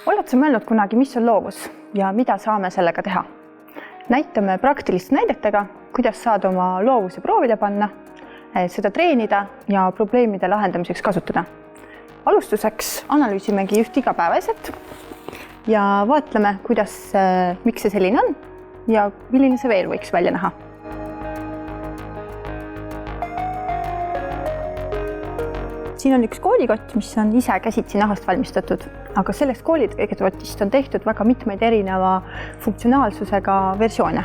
Oled sa mõelnud kunagi, mis on loovus ja mida saame sellega teha? Näitame praktiliste näidetega, kuidas saad oma loovuse proovile panna, seda treenida ja probleemide lahendamiseks kasutada. Alustuseks analüüsimegi just igapäevaselt ja vaatleme, miks see selline on ja milline see veel võiks välja näha. Siin on üks koolikott, mis on ise käsitsi nahast valmistatud, aga sellest koolikotist on tehtud väga mitmeid erineva funktsionaalsusega versioone.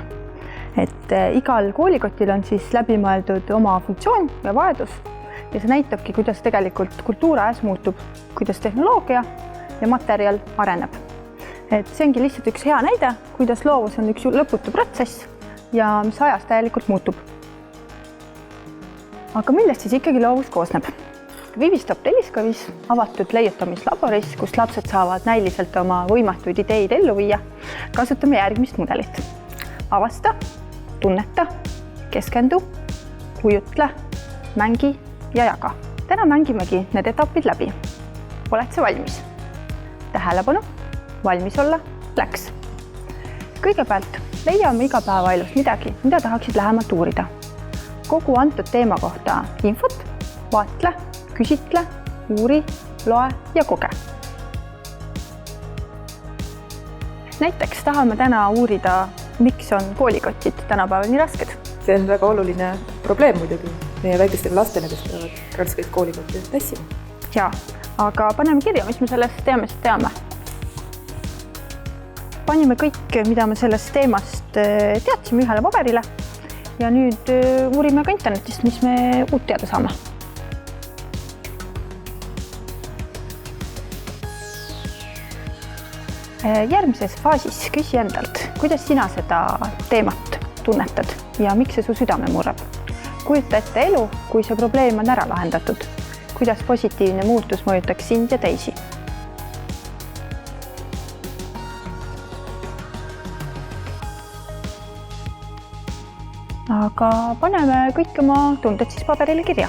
Igal koolikotil on siis läbimõeldud oma funktsioon ja vajadus ja see näitabki, kuidas tegelikult kultuurajas muutub, kuidas tehnoloogia ja materjal areneb. See ongi lihtsalt üks hea näide, kuidas loovus on üks lõputu protsess ja mis ajas täielikult muutub. Aga millest siis ikkagi loovus koosneb? Vivistop teleskoovis avatud leiutamislaboris, kus lapsed saavad näiliselt oma võimatuid ideid ellu viia, kasutame järgmist mudelit. Avasta, tunneta, keskendu, kujutle, mängi ja jaga. Täna mängimegi need etapid läbi. Oled sa valmis? Tähelepanu, valmis olla, läks. Kõigepealt leiame igapäevaelust midagi, mida tahaksid lähemalt uurida. Kogu antud teema kohta infot, vaatle, küsitle, uuri, loe ja koge. Näiteks tahame täna uurida, miks on koolikotid tänapäeval nii rasked. See on väga oluline probleem muidugi. Meie väikestele lastele, kes peavad raskeid koolikotti tassima. Jaa, aga paneme kirja, mis me sellest teemast teame. Panime kõik, mida me sellest teemast teadsime ühele paberile ja nüüd uurime ka internetist, mis me uut teada saame. Järgmises faasis küsi endalt, kuidas sina seda teemat tunnetad ja miks see su südame murrab. Kujuta ette elu, kui see probleem on ära lahendatud. Kuidas positiivne muutus mõjutaks sind ja teisi. Aga paneme kõik oma tunded siis paberile kirja.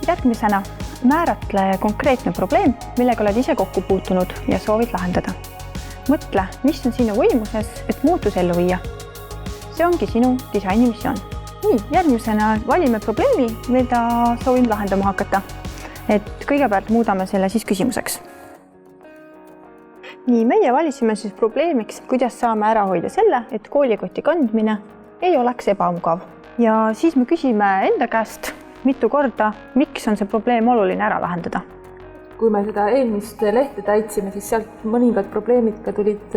Järgmisena määratle konkreetne probleem, millega oled ise kokku puutunud ja soovid lahendada. Mõtle, mis on sinu võimuses, et muutus ellu viia. See ongi sinu disainimissioon. Nii, järgmisena valime probleemi, mida soovime lahendama hakata. Kõigepealt muudame selle siis küsimuseks. Nii, meie valisime siis probleemiks, kuidas saame ära hoida selle, et koolikoti kandmine ei oleks ebamugav. Ja siis me küsime enda käest, mitu korda, miks on see probleem oluline ära lahendada. Kui me seda eelmist lehte täitsime, siis sealt mõningad probleemid ka tulid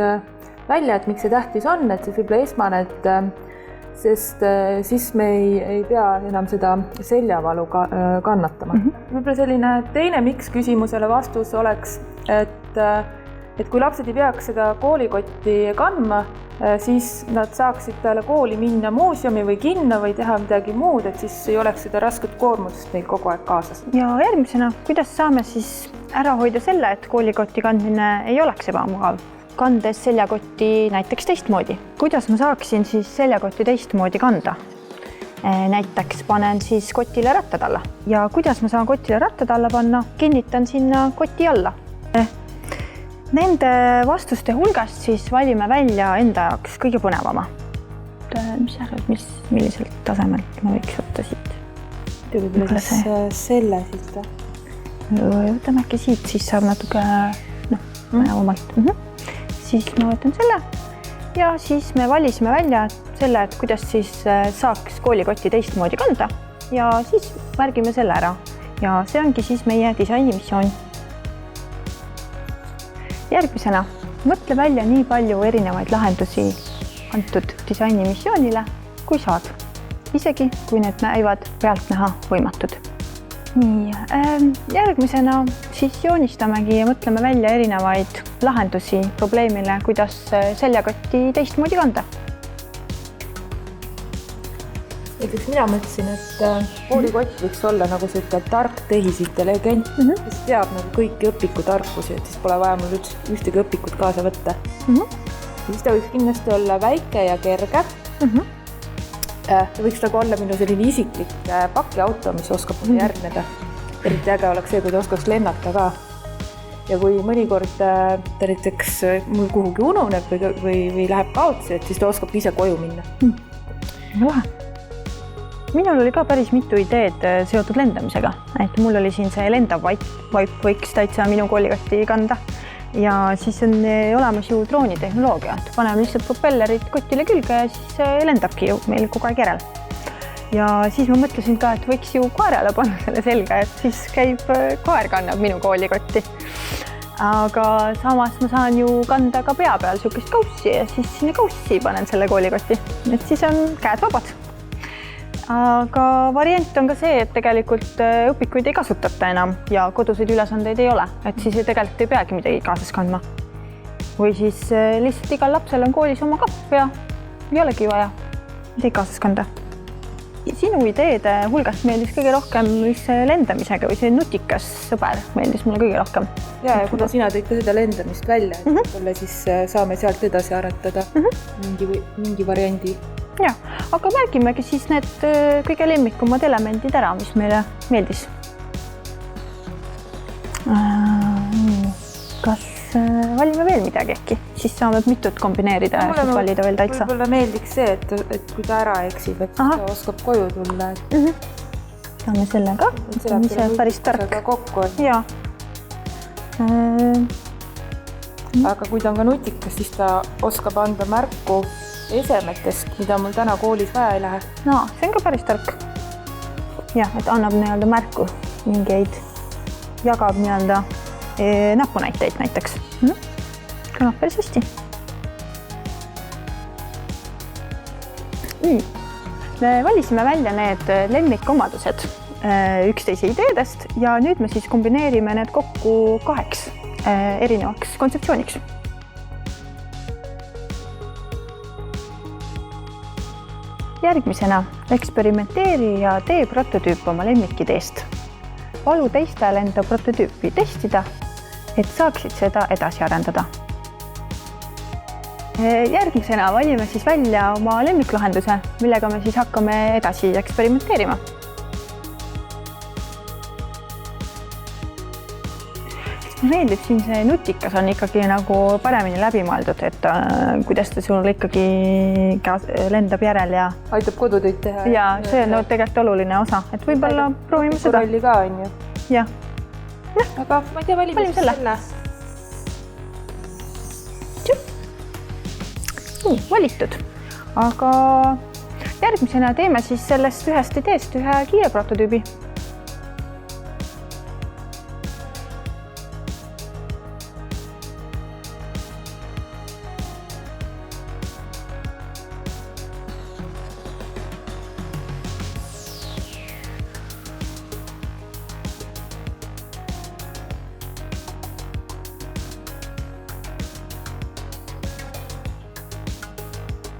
välja, et miks see tähtis on, et see võib-olla esmane, sest siis me ei pea enam seda seljavalu kannatama. Võib-olla selline teine miks küsimusele vastus oleks, et kui lapsed ei peaks seda koolikotti kandma, siis nad saaksid peale kooli minna muuseumi või kinno või teha midagi muud, et siis ei oleks seda rasket koormust neil kogu aeg kaasas. Ja järgmisena, kuidas saame siis ära hoida selle, et koolikoti kandmine ei oleks ebamugav, kandes seljakotti näiteks teistmoodi. Kuidas ma saaksin siis seljakotti teistmoodi kanda? Näiteks panen siis kotile rattad alla. Ja kuidas ma saan kotile rattad alla panna? Kinnitan sinna koti alla. Nende vastuste hulgast siis valime välja enda jaoks kõige põnevama. Mis arvad, milliselt tasemelt ma võiks võtta siit? Kas selle siit? Võtame äkki siit, siis saab natuke põnevamalt. Siis ma võtan selle ja siis me valisime välja selle, et kuidas siis saaks koolikoti teistmoodi kanda ja siis märgime selle ära. Ja see ongi siis meie disainimissioon. Järgmisena mõtle välja nii palju erinevaid lahendusi antud disainimissioonile, kui saad. Isegi, kui need näivad pealtnäha võimatud. Nii, järgmisena siis joonistamegi ja mõtleme välja erinevaid lahendusi probleemile, kuidas seljakotti teistmoodi kanda. näiteks mina mõtlesin, et koolikott võiks olla nagu selline tark tehisintelligent, kes teab nagu kõiki õpikutarkusi, et siis pole vaja mul ühtegi õpikut kaasa võtta. Siis ta võiks kindlasti olla väike ja kerge. Ta võiks nagu olla minu selline isiklik pakiauto, mis oskab mulle järgneda. Eriti äge oleks see, kui ta oskaks lennata ka. Ja kui mõnikord ta näiteks mul kuhugi ununeb või läheb kaotsi, et siis ta oskab ise koju minna. Lahe. Minul oli ka päris mitu ideed seotud lendamisega. Et mul oli siin see lendav vaip võiks täitsa minu koolikotti kanda. Ja siis on olemas ju droonitehnoloogia, et paneme lihtsalt propellerid kotile külge ja siis lendabki ju meil kogu aeg järel. Ja siis ma mõtlesin ka, et võiks ju koerale panna selle selga, et siis käib koer kannab minu koolikotti. Aga samas ma saan ju kanda ka pea peal sihukest kaussi ja siis sinna kaussi panen selle koolikotti, et siis on käed vabad. Aga variant on ka see, et tegelikult õpikuid ei kasutata enam ja koduseid ülesandeid ei ole, et siis tegelikult ei peagi midagi kaasas kandma. Või siis lihtsalt igal lapsel on koolis oma kapp ja ei olegi vaja midagi kaasas kanda. Sinu ideede hulgast meeldis kõige rohkem see lendamisega või see nutikas sõber meeldis mulle kõige rohkem. Ja kuna sina tõid ka seda lendamist välja, et võib-olla siis saame sealt edasi aretada mingi variandi. Ja, aga märgimegi siis need kõige lemmikumad elemendid ära, mis meile meeldis. Kas valime veel midagi äkki? Siis saame mitut kombineerida ja siis valida veel täitsa. Võib-olla meeldiks see, et kui ta ära eksib, et ta oskab koju tulla. Saame selle ka. See on ise päris tark. Ja. Aga kui ta on ka nutikas, siis ta oskab anda märku esemetest, mida mul täna koolis vaja ei lähe. No, see on ka päris tark. Ja, et annab nii-öelda märku mingeid, jagab nii-öelda näpunäiteid näiteks. Kõlab päris hästi. Me valisime välja need lemmikomadused üksteise ideedest ja nüüd me siis kombineerime need kokku 2 erinevaks kontseptsiooniks. Järgmisena eksperimenteeri ja tee prototüüp oma lemmikideest. Palu teistel enda prototüüpi testida, et saaksid seda edasi arendada. Järgmisena valime siis välja oma lemmiklahenduse, millega me siis hakkame edasi eksperimenteerima. Meeldib siin see nutikas on ikkagi nagu paremini läbi mõeldud, et kuidas ta sul ikkagi lendab järel ja aitab kodutöid teha. Ja see on tegelikult oluline osa, et võib-olla proovime seda. Rolli ka on ju. Jah. Aga ma ei tea, valime selle. Valitud. Aga järgmisena teeme siis sellest ühest ideest ühe kiire prototüübi.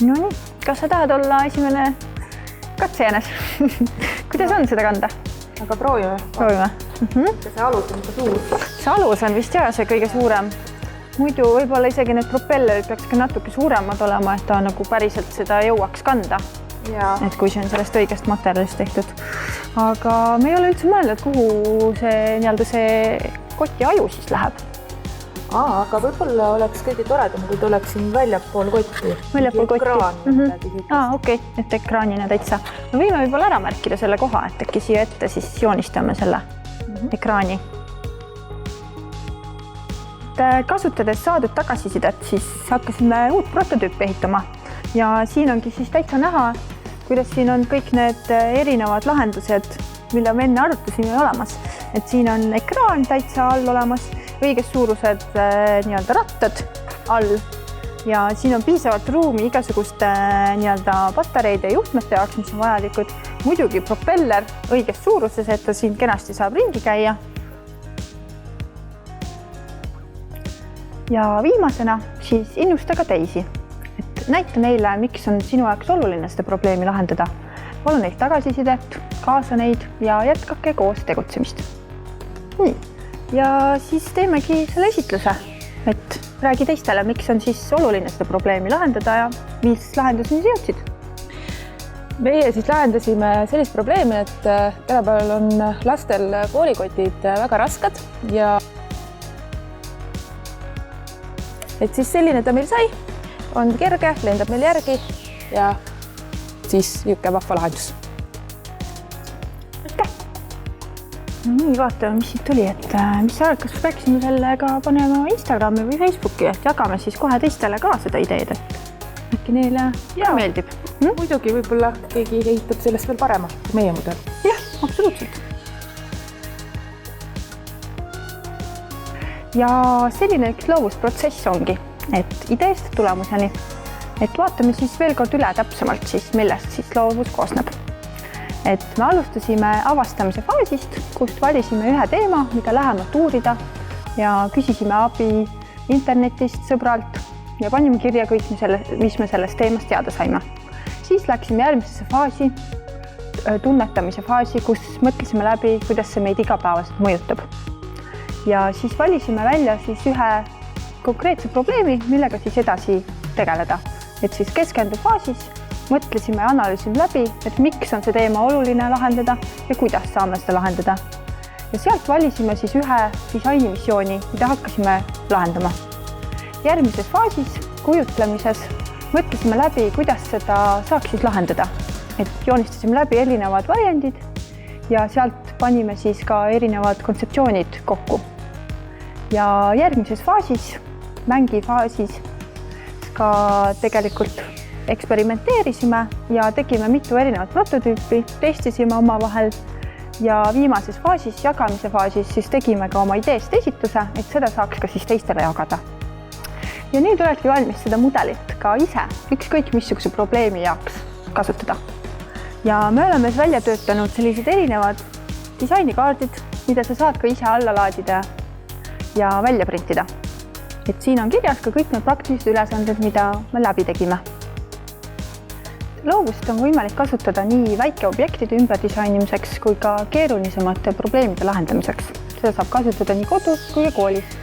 No nii, kas sa tahad olla esimene katsejänes? Kuidas on seda kanda? Aga proovime. Proovime. See alus on ka suur. See alus on vist jah see kõige suurem. Muidu võib-olla isegi need propellerid peaks ka natuke suuremad olema, et ta nagu päriselt seda jõuaks kanda. Ja. Et kui see on sellest õigest materjalist tehtud. Aga me ei ole üldse mõelnud, kuhu see koti aju siis läheb. Aga võib-olla oleks kõige toredam, kui tuleks siin väljapool kotti. Väljapool kotti. Okei, et ekraanina täitsa. Me võime võib-olla ära märkida selle koha, et äkki siia ette siis joonistame selle ekraani. Kasutades saadud tagasisidet, siis hakkasime uut prototüüpi ehitama. Ja siin ongi siis täitsa näha, kuidas siin on kõik need erinevad lahendused, mille me enne arutasime olemas. Et siin on ekraan täitsa all olemas, õiges suurused nii-öelda rattad all ja siin on piisavalt ruumi igasuguste nii-öelda patareide ja juhtmete jaoks, mis on vajalikud. Muidugi propeller õiges suuruses, et ta siin kenasti saab ringi käia. Ja viimasena siis innusta ka teisi. Et näita neile, miks on sinu jaoks oluline seda probleemi lahendada. palun neilt tagasisidet, kaasa neid ja jätkake koos tegutsemist. Nii. Ja siis teemegi selle esitluse, et räägi teistele, miks on siis oluline seda probleemi lahendada ja mis lahenduseni sa jõudsid. Meie siis lahendasime sellist probleemi, et tänapäeval on lastel koolikotid väga rasked ja et siis selline ta meil sai, on kerge, lendab meil järgi ja siis niisugune vahva lahendus. Nii, vaatame, mis siit tuli, et mis sa arvad, kas peaksime selle ka panema Instagrami või Facebooki, et jagame siis kohe teistele ka seda ideed, et äkki neile meeldib. Muidugi võib-olla keegi ehitab sellest veel parema kui meie mudel. Jah, absoluutselt. Ja selline üks loovusprotsess ongi, et ideest tulemuseni, et vaatame siis veel kord üle täpsemalt siis, millest siis loovus koosneb. Et me alustasime avastamise faasist, kust valisime ühe teema, mida lähemalt uurida ja küsisime abi internetist, sõbralt ja panime kirja kõik, mis me sellest teemast teada saime. Siis läksime järgmisesse faasi, tunnetamise faasi, kus mõtlesime läbi, kuidas see meid igapäevaselt mõjutab. Ja siis valisime välja siis ühe konkreetse probleemi, millega siis edasi tegeleda. Et siis keskendu faasis mõtlesime ja analüüsime läbi, et miks on see teema oluline lahendada ja kuidas saame seda lahendada. Ja sealt valisime siis ühe disainimissiooni, mida hakkasime lahendama. Järgmises faasis, kujutlemises, mõtlesime läbi, kuidas seda saaks siis lahendada. Et joonistasime läbi erinevad variandid ja sealt panime siis ka erinevad kontseptsioonid kokku. Ja järgmises faasis, mängifaasis, ka tegelikult eksperimenteerisime ja tegime mitu erinevat prototüüpi, testisime omavahel ja viimases faasis, jagamise faasis, siis tegime ka oma ideest esituse, et seda saaks ka siis teistele jagada. Ja nüüd oledki valmis seda mudelit ka ise, ükskõik missuguse probleemi jaoks kasutada. Ja me oleme välja töötanud sellised erinevad disainikaardid, mida sa saad ka ise alla laadida ja välja printida. Et siin on kirjas ka kõik need praktilised ülesanded, mida me läbi tegime. Loovust on võimalik kasutada nii väikeobjektide ümberdisainimiseks kui ka keerulisemate probleemide lahendamiseks. Seda saab kasutada nii kodus kui ka koolis.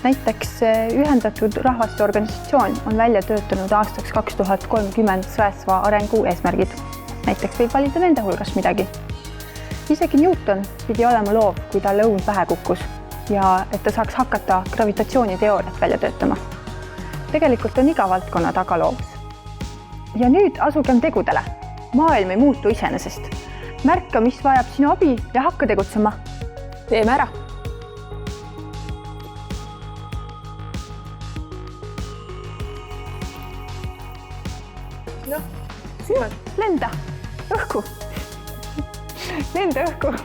Näiteks Ühendatud Rahvaste Organisatsioon on välja töötanud aastaks 2030 säästva arengu eesmärgid. Näiteks võib valida nende hulgas midagi. Isegi Newton pidi olema loov, kui talle õun pähe kukkus ja et ta saaks hakata gravitatsiooniteooriat välja töötama. Tegelikult on iga valdkonna taga loovus. Ja nüüd asugem tegudele. Maailm ei muutu iseenesest. Märka, mis vajab sinu abi ja hakka tegutsema. Teeme ära. No, Simon, lenda õhku. Lenda õhku.